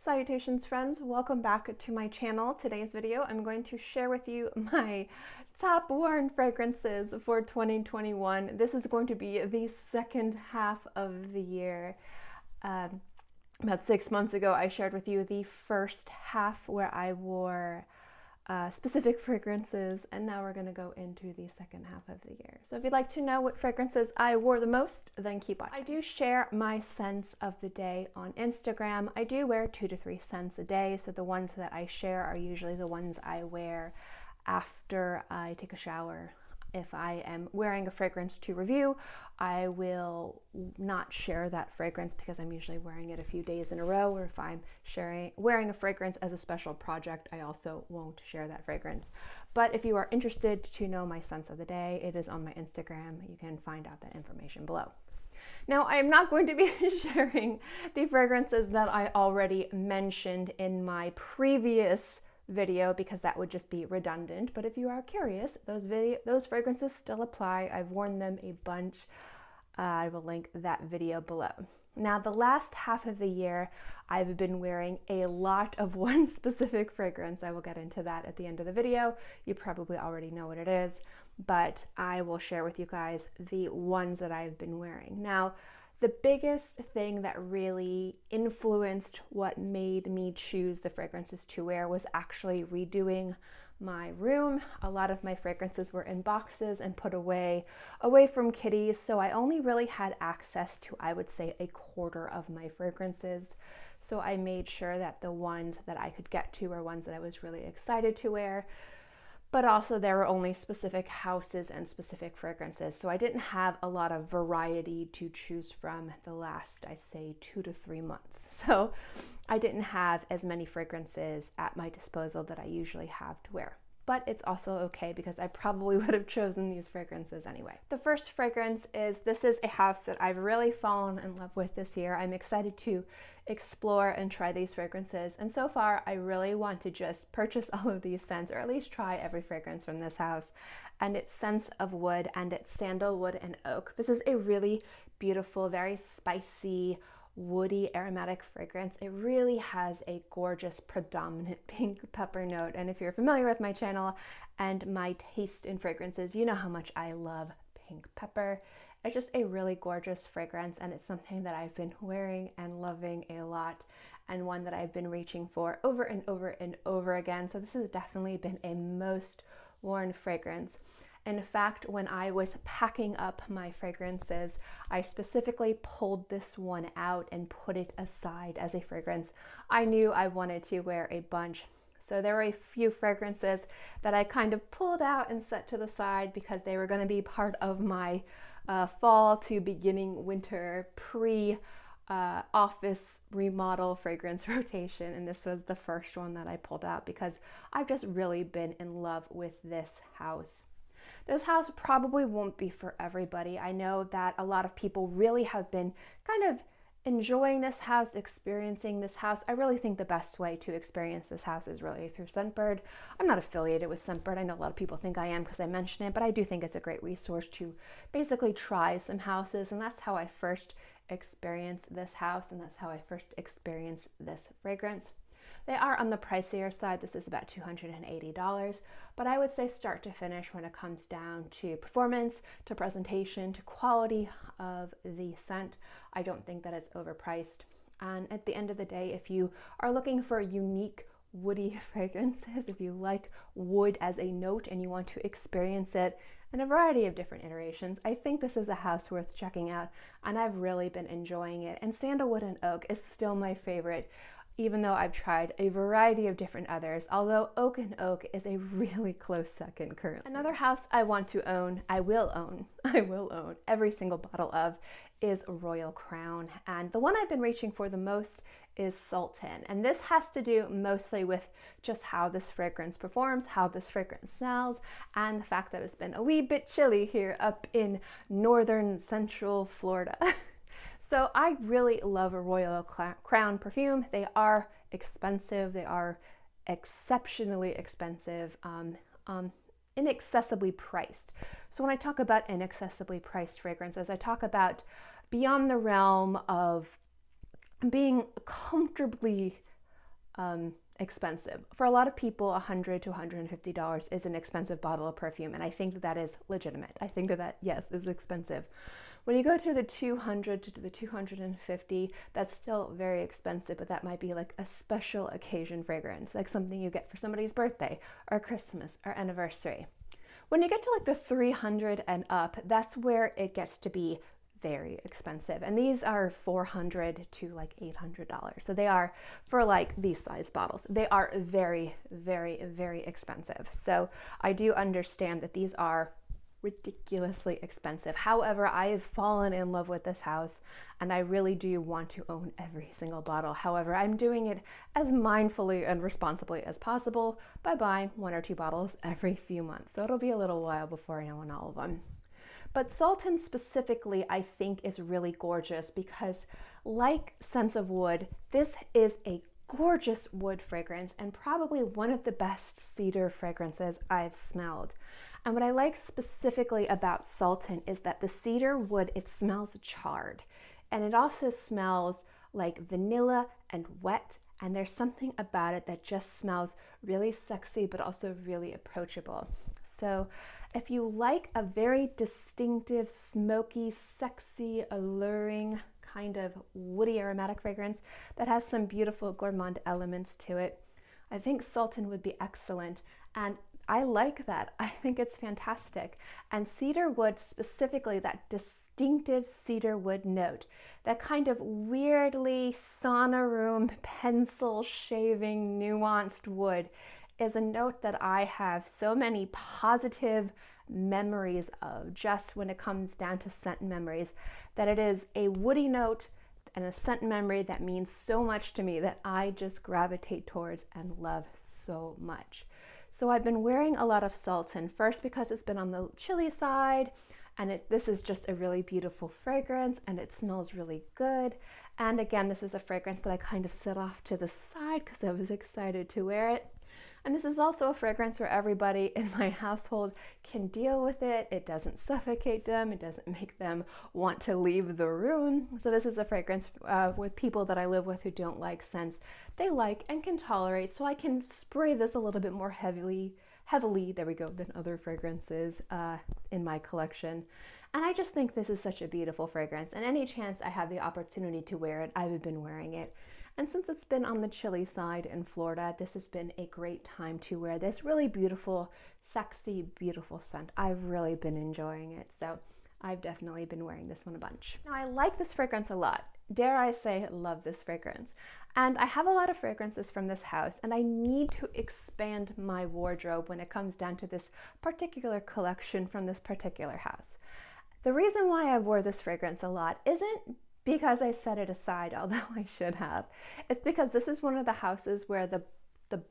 Salutations friends, welcome back to my channel. Today's video I'm going to share with you my top worn fragrances for 2021. This is going to be the second half of the year. About 6 months ago I shared with you the first half where I wore specific fragrances, and now we're going to go into the second half of the year. So if you'd like to know what fragrances I wore the most, then keep watching. I do share my scents of the day on Instagram. I do wear 2 to 3 scents a day, so the ones that I share are usually the ones I wear after I take a shower. If I am wearing a fragrance to review, I will not share that fragrance because I'm usually wearing it a few days in a row, or if I'm wearing a fragrance as a special project, I also won't share that fragrance. But if you are interested to know my scents of the day, it is on my Instagram. You can find out that information below. Now, I am not going to be sharing the fragrances that I already mentioned in my previous video because that would just be redundant, but if you are curious, those fragrances still apply. I've worn them a bunch. I will link that video below. Now, the last half of the year, I've been wearing a lot of one specific fragrance. I will get into that at the end of the video. You probably already know what it is, but I will share with you guys the ones that I've been wearing. Now, the biggest thing that really influenced what made me choose the fragrances to wear was actually redoing my room. A lot of my fragrances were in boxes and put away from kitties, so I only really had access to, I would say, a quarter of my fragrances. So I made sure that the ones that I could get to were ones that I was really excited to wear. But also there were only specific houses and specific fragrances. So I didn't have a lot of variety to choose from the last, I'd say, 2 to 3 months. So I didn't have as many fragrances at my disposal that I usually have to wear. But it's also okay because I probably would have chosen these fragrances anyway. The first fragrance is, this is a house that I've really fallen in love with this year. I'm excited to explore and try these fragrances, and so far I really want to just purchase all of these scents, or at least try every fragrance from this house. And it's Scents of Wood, and it's sandalwood and oak. This is a really beautiful, very spicy, woody aromatic fragrance. It really has a gorgeous predominant pink pepper note, and if you're familiar with my channel and my taste in fragrances, you know how much I love pink pepper. It's just a really gorgeous fragrance, and it's something that I've been wearing and loving a lot, and one that I've been reaching for over and over and over again. So this has definitely been a most worn fragrance. In fact, when I was packing up my fragrances, I specifically pulled this one out and put it aside as a fragrance I knew I wanted to wear a bunch. So there were a few fragrances that I kind of pulled out and set to the side because they were going to be part of my fall to beginning winter office remodel fragrance rotation, and this was the first one that I pulled out because I've just really been in love with this house. This house probably won't be for everybody. I know that a lot of people really have been kind of enjoying this house, experiencing this house. I really think the best way to experience this house is really through Scentbird. I'm not affiliated with Scentbird. I know a lot of people think I am because I mention it, but I do think it's a great resource to basically try some houses, and that's how I first experienced this house, and that's how I first experienced this fragrance. They are on the pricier side. This is about $280, but I would say start to finish, when it comes down to performance, to presentation, to quality of the scent, I don't think that it's overpriced. And at the end of the day, if you are looking for unique woody fragrances, if you like wood as a note and you want to experience it in a variety of different iterations, I think this is a house worth checking out, and I've really been enjoying it. And sandalwood and oak is still my favorite, even though I've tried a variety of different others, although oak and oak is a really close second currently. Another house I want to own, I will own every single bottle of, is Royal Crown. And the one I've been reaching for the most is Sultan. And this has to do mostly with just how this fragrance performs, how this fragrance smells, and the fact that it's been a wee bit chilly here up in northern central Florida. So I really love a Royal Crown perfume. They are expensive. They are exceptionally expensive, inaccessibly priced. So when I talk about inaccessibly priced fragrances, I talk about beyond the realm of being comfortably expensive. For a lot of people, $100 to $150 is an expensive bottle of perfume, and I think that is legitimate. I think that yes, is expensive. When you go to the 200 to the 250, that's still very expensive, but that might be like a special occasion fragrance, like something you get for somebody's birthday or Christmas or anniversary. When you get to like the 300 and up, that's where it gets to be very expensive. And these are $400 to like $800. So they are, for like these size bottles, they are very, very, very expensive. So I do understand that these are ridiculously expensive. However, I have fallen in love with this house and I really do want to own every single bottle. However, I'm doing it as mindfully and responsibly as possible by buying 1 or 2 bottles every few months. So it'll be a little while before I own all of them. But Sultan specifically, I think, is really gorgeous because, like Scents of Wood, this is a gorgeous wood fragrance and probably one of the best cedar fragrances I've smelled. And what I like specifically about Sultan is that the cedar wood, it smells charred. And it also smells like vanilla and wet. And there's something about it that just smells really sexy, but also really approachable. So if you like a very distinctive, smoky, sexy, alluring kind of woody aromatic fragrance that has some beautiful gourmand elements to it, I think Sultan would be excellent. And I like that. I think it's fantastic. And cedar wood specifically, that distinctive cedar wood note, that kind of weirdly sauna room pencil shaving nuanced wood, is a note that I have so many positive memories of, just when it comes down to scent memories, that it is a woody note and a scent memory that means so much to me that I just gravitate towards and love so much. So I've been wearing a lot of Sultan, first because it's been on the chilly side, and this is just a really beautiful fragrance and it smells really good. And again, this is a fragrance that I kind of set off to the side because I was excited to wear it. And this is also a fragrance where everybody in my household can deal with it. It doesn't suffocate them. It doesn't make them want to leave the room. So this is a fragrance with people that I live with who don't like scents they like and can tolerate. So I can spray this a little bit more heavily, there we go, than other fragrances in my collection. And I just think this is such a beautiful fragrance. And any chance I have the opportunity to wear it, I've been wearing it. And since it's been on the chilly side in Florida, this has been a great time to wear this really beautiful, sexy, beautiful scent. I've really been enjoying it. So I've definitely been wearing this one a bunch. Now, I like this fragrance a lot. Dare I say, love this fragrance. And I have a lot of fragrances from this house, and I need to expand my wardrobe when it comes down to this particular collection from this particular house. The reason why I wore this fragrance a lot isn't because I set it aside, although I should have. It's because this is one of the houses where the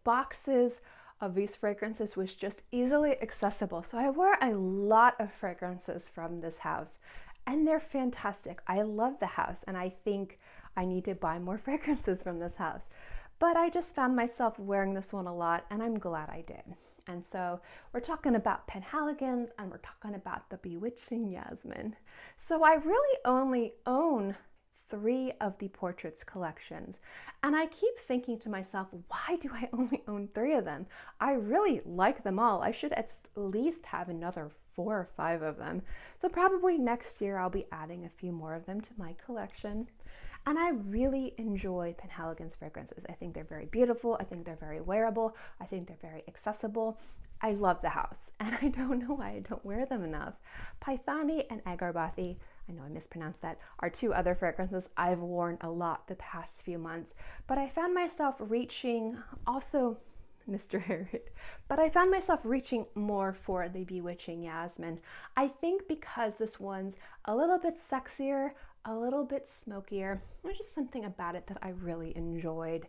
boxes of these fragrances was just easily accessible. So I wore a lot of fragrances from this house, and they're fantastic. I love the house, and I think I need to buy more fragrances from this house. But I just found myself wearing this one a lot, and I'm glad I did. And so we're talking about Penhaligons, and we're talking about the Bewitching Yasmin. So I really only own 3 of the Portraits collections. And I keep thinking to myself, why do I only own 3 of them? I really like them all. I should at least have another 4 or 5 of them. So probably next year I'll be adding a few more of them to my collection. And I really enjoy Penhaligons fragrances. I think they're very beautiful. I think they're very wearable. I think they're very accessible. I love the house, and I don't know why I don't wear them enough. Paithani and Agarbathi, I know I mispronounced that, are 2 other fragrances I've worn a lot the past few months. But I found myself reaching, also Mr. Harriet, but I found myself reaching more for the Bewitching Yasmin. I think because this one's a little bit sexier, a little bit smokier. There's just something about it that I really enjoyed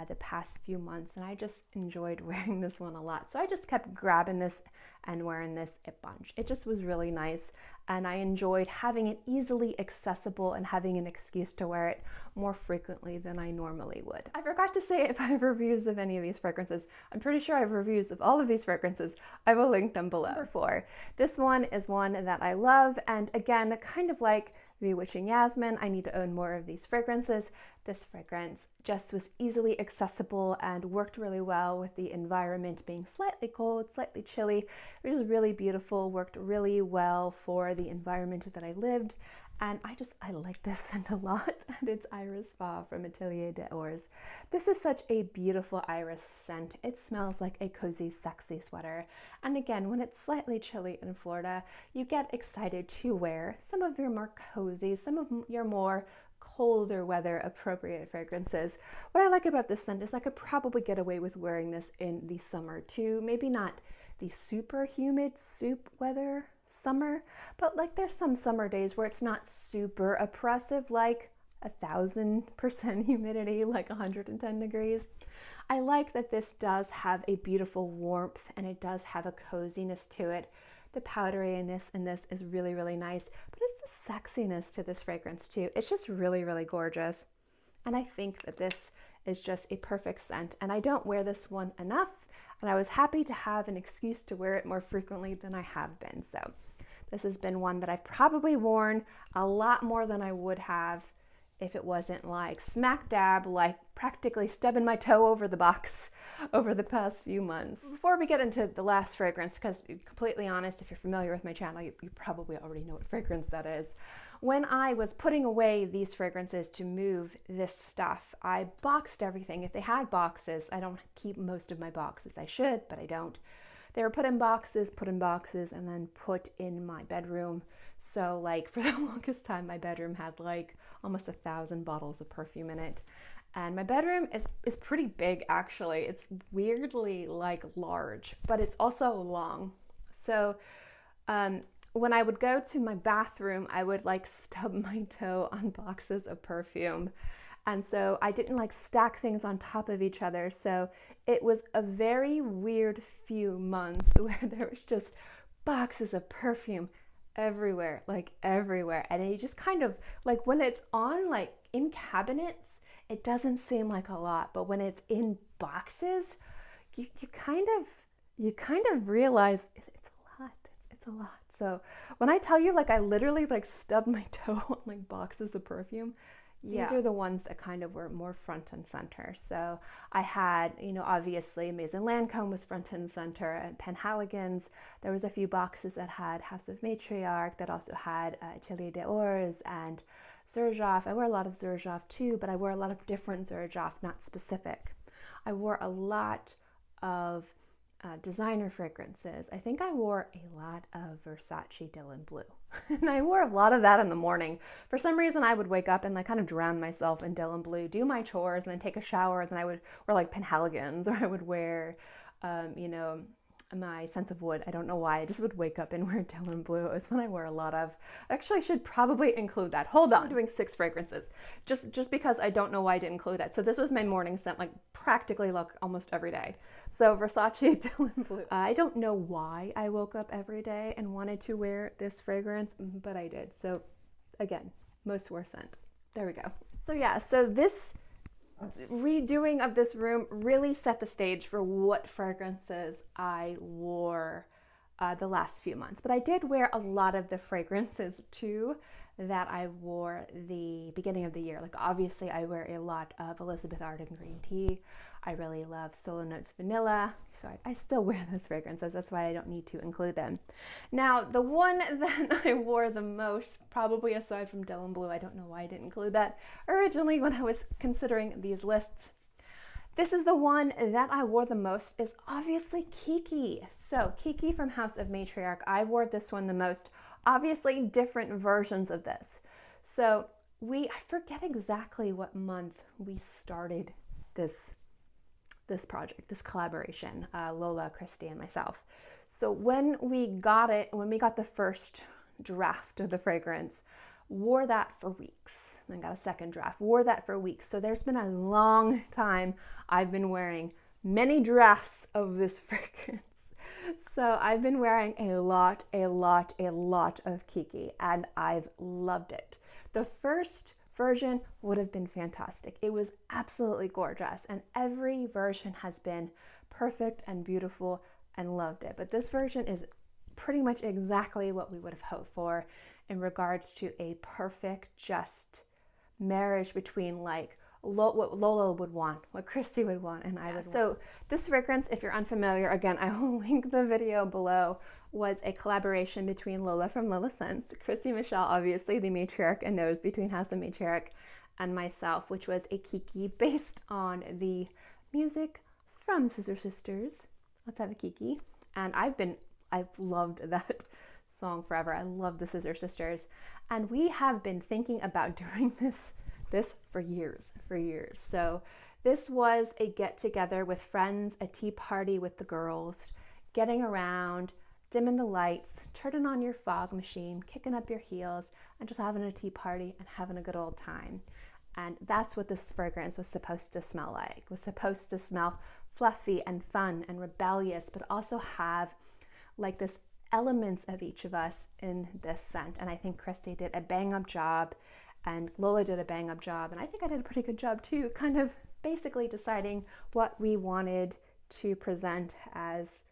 the past few months, and I just enjoyed wearing this one a lot. So I just kept grabbing this and wearing this a bunch. It just was really nice, and I enjoyed having it easily accessible and having an excuse to wear it more frequently than I normally would. I forgot to say if I have reviews of any of these fragrances. I'm pretty sure I have reviews of all of these fragrances. I will link them below. Number 4. This one is one that I love, and again, kind of like Bewitching Yasmin. I need to own more of these fragrances. This fragrance just was easily accessible and worked really well with the environment being slightly cold, slightly chilly. It was really beautiful, worked really well for the environment that I lived. And I like this scent a lot, and it's Iris Fa from Atelier de Ores. This is such a beautiful iris scent. It smells like a cozy, sexy sweater. And again, when it's slightly chilly in Florida, you get excited to wear some of your more cozy, some of your more colder weather appropriate fragrances. What I like about this scent is I could probably get away with wearing this in the summer too. Maybe not the super humid soup weather summer, but like there's some summer days where it's not super oppressive, like 1,000% humidity, like 110 degrees. I like that this does have a beautiful warmth and it does have a coziness to it. The powderiness in this is really, really nice, but it's the sexiness to this fragrance too. It's just really, really gorgeous. And I think that this is just a perfect scent, and I don't wear this one enough, and I was happy to have an excuse to wear it more frequently than I have been. So this has been one that I've probably worn a lot more than I would have if it wasn't like smack dab, like practically stubbing my toe over the box over the past few months. Before we get into the last fragrance, because to be completely honest, if you're familiar with my channel, you probably already know what fragrance that is. When I was putting away these fragrances to move this stuff, I boxed everything. If they had boxes, I don't keep most of my boxes. I should, but I don't. They were put in boxes, and then put in my bedroom. So like for the longest time, my bedroom had like almost 1,000 bottles of perfume in it. And my bedroom is pretty big actually. It's weirdly like large, but it's also long. So when I would go to my bathroom, I would like stub my toe on boxes of perfume. And so I didn't like stack things on top of each other. So it was a very weird few months where there was just boxes of perfume everywhere, like everywhere. And it just kind of like when it's on like in cabinets, it doesn't seem like a lot, but when it's in boxes, you kind of realize it's a lot. It's a lot. So when I tell you, like I literally like stubbed my toe on like boxes of perfume, these are the ones that kind of were more front and center. So I had, you know, obviously Maison Lancôme was front and center, and Penhaligons. There was a few boxes that had House of Matriarch, that also had Atelier de Ores and Xerjoff. I wore a lot of Xerjoff too, but I wore a lot of different Xerjoff, not specific. I wore a lot of designer fragrances. I think I wore a lot of Versace Dylan Blue. And I wore a lot of that in the morning. For some reason, I would wake up and like kind of drown myself in Dylan Blue, do my chores, and then take a shower, and then I would wear like Penhaligons, or I would wear, you know, my Sense of Wood. I don't know why. I just would wake up and wear Dylan Blue. It was when I wear a lot of. Actually, I should probably include that. Hold on. I'm doing 6 fragrances just because I don't know why I didn't include that. So this was my morning scent, like practically like almost every day. So Versace Dylan Blue. I don't know why I woke up every day and wanted to wear this fragrance, but I did. So again, most wear scent. There we go. So yeah, so this redoing of this room really set the stage for what fragrances I wore the last few months. But I did wear a lot of the fragrances too that I wore the beginning of the year. Like obviously I wear a lot of Elizabeth Arden green tea. I really love Solo Notes vanilla. So I still wear those fragrances. That's why I don't need to include them. Now, the one that I wore the most, probably aside from Dylan Blue, I don't know why I didn't include that originally when I was considering these lists. This is the one that I wore the most, is obviously KIKI. So KIKI from House of Matriarch, I wore this one the most. Obviously different versions of this. So I forget exactly what month we started this project, this collaboration, Lola, Christy, and myself. So when we got the first draft of the fragrance, wore that for weeks, then got a second draft, wore that for weeks. So there's been a long time I've been wearing many drafts of this fragrance. So I've been wearing a lot of KIKI, and I've loved it. The first version would have been fantastic. It was absolutely gorgeous, and every version has been perfect and beautiful, and loved it. But this version is pretty much exactly what we would have hoped for in regards to a perfect, just marriage between like what Lola would want, what Christy would want, and I would want. So this fragrance, if you're unfamiliar, again, I will link the video below, was a collaboration between Lola from Lola Scents, Christy Michelle, obviously the matriarch and nose between House and Matriarch, and myself, which was a KIKI based on the music from Scissor Sisters. Let's have a KIKI. And I've loved that song forever. I love the Scissor Sisters. And we have been thinking about doing this for years. So this was a get together with friends, a tea party with the girls, getting around, dimming the lights, turning on your fog machine, kicking up your heels, and just having a tea party and having a good old time. And that's what this fragrance was supposed to smell like. It was supposed to smell fluffy and fun and rebellious, but also have like this elements of each of us in this scent. And I think Christy did a bang up job, and Lola did a bang up job, and I think I did a pretty good job too, kind of basically deciding what we wanted to present as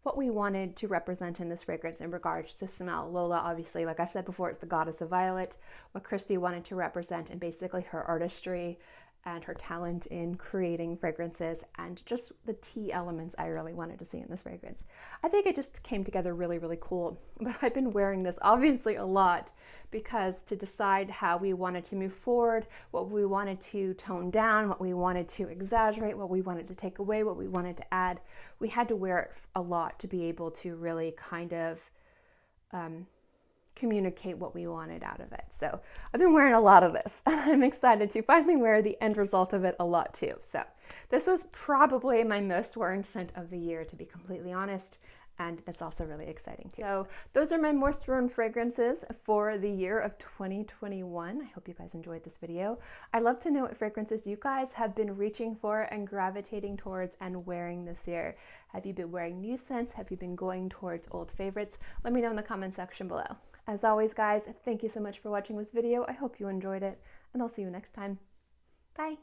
what we wanted to represent in this fragrance in regards to smell. Lola, obviously, like I've said before, is the goddess of violet. What Christy wanted to represent, and basically her artistry and her talent in creating fragrances and just the tea elements I really wanted to see in this fragrance. I think it just came together really, really cool. But I've been wearing this obviously a lot because to decide how we wanted to move forward, what we wanted to tone down, what we wanted to exaggerate, what we wanted to take away, what we wanted to add, we had to wear it a lot to be able to really kind of communicate what we wanted out of it. So I've been wearing a lot of this. I'm excited to finally wear the end result of it a lot too. So this was probably my most worn scent of the year, to be completely honest. And it's also really exciting too. So those are my most worn fragrances for the year of 2021. I hope you guys enjoyed this video. I'd love to know what fragrances you guys have been reaching for and gravitating towards and wearing this year. Have you been wearing new scents? Have you been going towards old favorites? Let me know in the comment section below. As always, guys, thank you so much for watching this video. I hope you enjoyed it, and I'll see you next time. Bye.